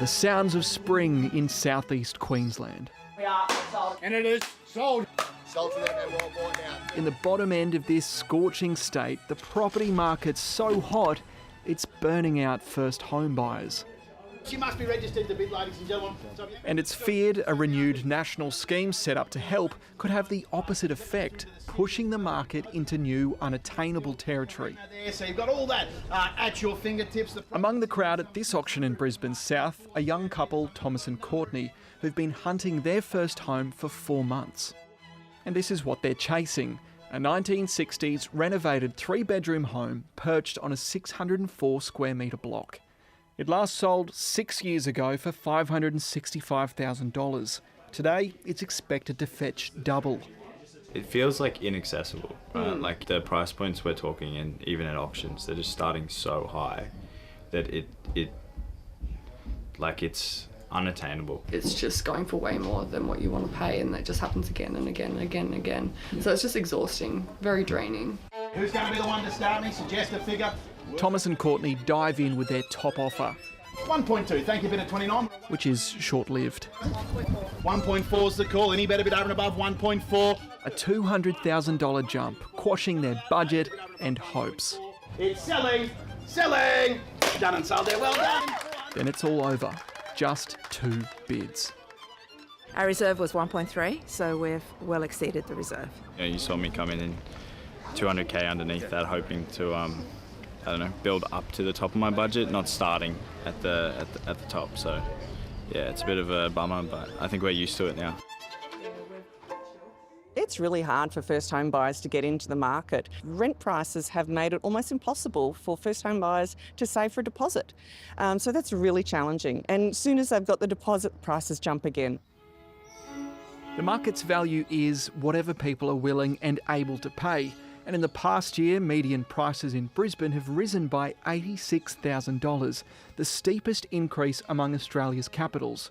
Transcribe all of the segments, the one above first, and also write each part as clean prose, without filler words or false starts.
the sounds of spring in southeast Queensland. We are sold. And it is sold. Sold to them and well bought now. In the bottom end of this scorching state, the property market's so hot, it's burning out first home buyers. She must be registered to bid, ladies and gentlemen. And it's feared a renewed national scheme set up to help could have the opposite effect, pushing the market into new unattainable territory. So you've got all that at your fingertips. Among the crowd at this auction in Brisbane South, a young couple, Thomas and Courtney, who've been hunting their first home for 4 months. And this is what they're chasing: a 1960s renovated 3-bedroom home perched on a 604 square metre block. It last sold 6 years ago for $565,000. Today, it's expected to fetch double. It feels like inaccessible, right? Like the price points we're talking, and even at auctions, they're just starting so high that it's unattainable. It's just going for way more than what you want to pay, and that just happens again and again and again and again. So it's just exhausting, very draining. Who's going to be the one to start me? Suggest a figure. Thomas and Courtney dive in with their top offer, 1.2, thank you, bid at 29. which is short-lived. 1.4 is the call. Any better bid over and above 1.4? A $200,000 jump, quashing their budget and hopes. It's selling, selling. Done and sold there, well done. Then it's all over. Just 2 bids. Our reserve was 1.3, so we've well exceeded the reserve. You saw me come in 200k underneath that, hoping to build up to the top of my budget, not starting at the top. So yeah, it's a bit of a bummer, but I think we're used to it now. It's really hard for first home buyers to get into the market. Rent prices have made it almost impossible for first home buyers to save for a deposit. So that's really challenging. And as soon as they've got the deposit, prices jump again. The market's value is whatever people are willing and able to pay. And in the past year, median prices in Brisbane have risen by $86,000, the steepest increase among Australia's capitals.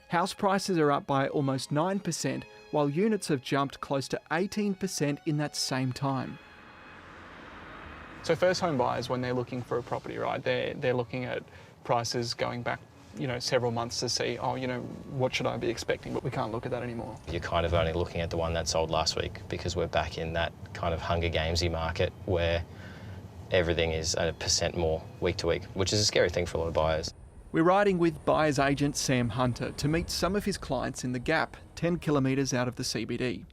House prices are up by almost 9%, while units have jumped close to 18% in that same time. So first home buyers, when they're looking for a property, right, they're looking at prices going back, several months to see, what should I be expecting? But we can't look at that anymore. You're kind of only looking at the one that sold last week, because we're back in that kind of Hunger Gamesy market where everything is 1% more week to week, which is a scary thing for a lot of buyers. We're riding with buyer's agent Sam Hunter to meet some of his clients in the Gap, 10 kilometres out of the CBD.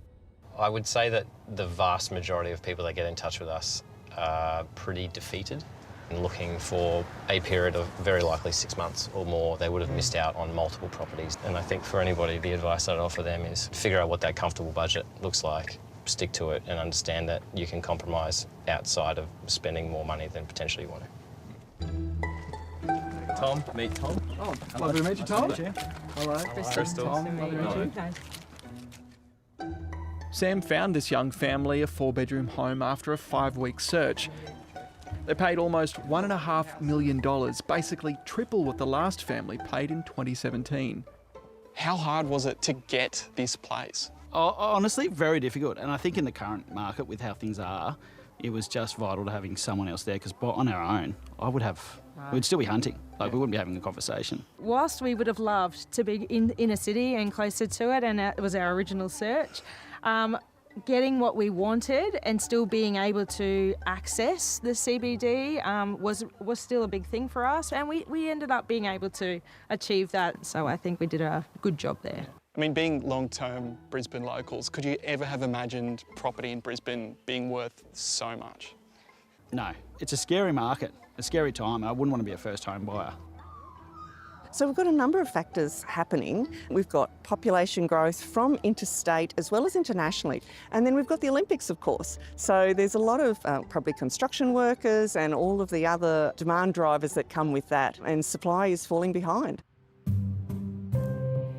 I would say that the vast majority of people that get in touch with us are pretty defeated and looking for a period of very likely 6 months or more. They would have missed out on multiple properties. And I think for anybody, the advice I'd offer them is figure out what that comfortable budget looks like, stick to it, and understand that you can compromise outside of spending more money than potentially you want to. Tom, meet Tom. Oh, lovely to meet you, Tom. Hello. Crystal. Tom, lovely to meet you. Sam found this young family a 4-bedroom home after a 5-week search. They paid almost $1.5 million, basically triple what the last family paid in 2017. How hard was it to get this place? Honestly, very difficult. And I think in the current market, with how things are, it was just vital to having someone else there, because on our own, we'd still be hunting. We wouldn't be having a conversation. Whilst we would have loved to be in a city and closer to it, and it was our original search, getting what we wanted and still being able to access the CBD was still a big thing for us, and we ended up being able to achieve that. So I think we did a good job there. I mean, being long-term Brisbane locals, could you ever have imagined property in Brisbane being worth so much? No, it's a scary market, a scary time. I wouldn't want to be a first home buyer. So we've got a number of factors happening. We've got population growth from interstate as well as internationally. And then we've got the Olympics, of course. So there's a lot of probably construction workers and all of the other demand drivers that come with that. And supply is falling behind.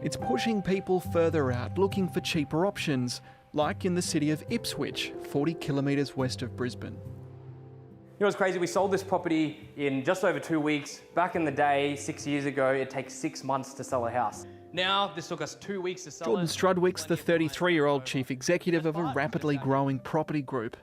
It's pushing people further out, looking for cheaper options, like in the city of Ipswich, 40 kilometres west of Brisbane. You know what's crazy? We sold this property in just over 2 weeks. Back in the day, 6 years ago, it takes 6 months to sell a house. Now, this took us 2 weeks to sell Jordan it. Strudwick's the 33-year-old chief executive of a rapidly growing property group.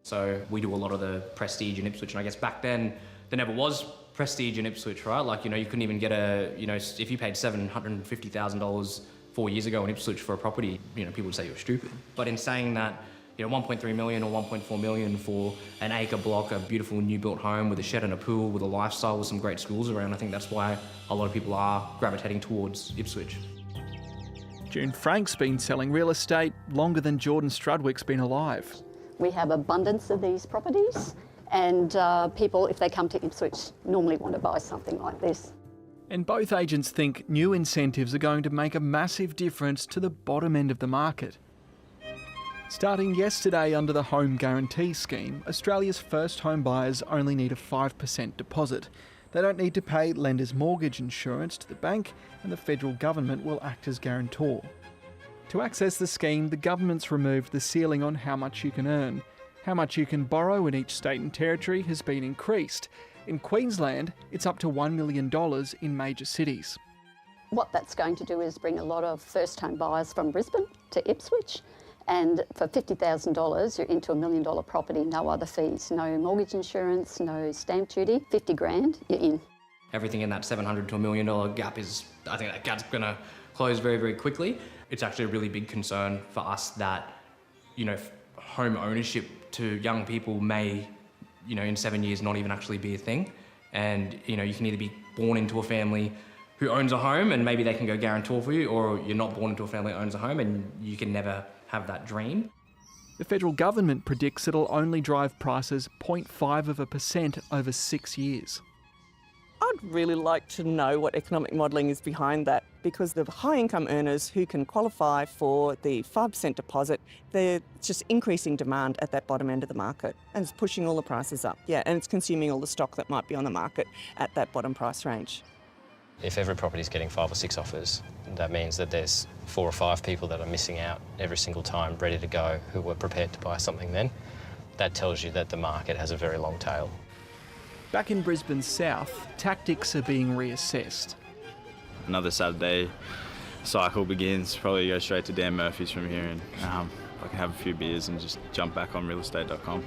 So we do a lot of the prestige in Ipswich, and I guess back then, there never was prestige in Ipswich, right? Like, you know, you couldn't even get if you paid $750,000 4 years ago in Ipswich for a property, you know, people would say you're stupid. But in saying that, you know, 1.3 million or 1.4 million for an acre block, a beautiful new built home with a shed and a pool, with a lifestyle, with some great schools around, I think that's why a lot of people are gravitating towards Ipswich. June Frank's been selling real estate longer than Jordan Strudwick's been alive. We have abundance of these properties, and people, if they come to Ipswich, normally want to buy something like this. And both agents think new incentives are going to make a massive difference to the bottom end of the market. Starting yesterday under the Home Guarantee Scheme, Australia's first home buyers only need a 5% deposit. They don't need to pay lenders' mortgage insurance to the bank, and the federal government will act as guarantor. To access the scheme, the government's removed the ceiling on how much you can earn. How much you can borrow in each state and territory has been increased. In Queensland, it's up to $1 million in major cities. What that's going to do is bring a lot of first home buyers from Brisbane to Ipswich, and for $50,000 you're into $1 million property, no other fees, no mortgage insurance, no stamp duty. 50 grand, you're in. Everything in that $700 to $1 million gap I think that gap's going to close very, very quickly. It's actually a really big concern for us that, you know, home ownership to young people may, you know, in 7 years not even actually be a thing. And, you know, you can either be born into a family who owns a home and maybe they can go guarantor for you, or you're not born into a family that owns a home and you can never have that dream. The federal government predicts it'll only drive prices 0.5% over 6 years. I'd really like to know what economic modelling is behind that, because the high-income earners who can qualify for the 5% deposit, they're just increasing demand at that bottom end of the market, and it's pushing all the prices up. Yeah, and it's consuming all the stock that might be on the market at that bottom price range. If every property's getting 5 or 6 offers, that means that there's 4 or 5 people that are missing out every single time, ready to go, who were prepared to buy something then. That tells you that the market has a very long tail. Back in Brisbane's south, tactics are being reassessed. Another Saturday cycle begins. Probably go straight to Dan Murphy's from here, and I can have a few beers and just jump back on realestate.com.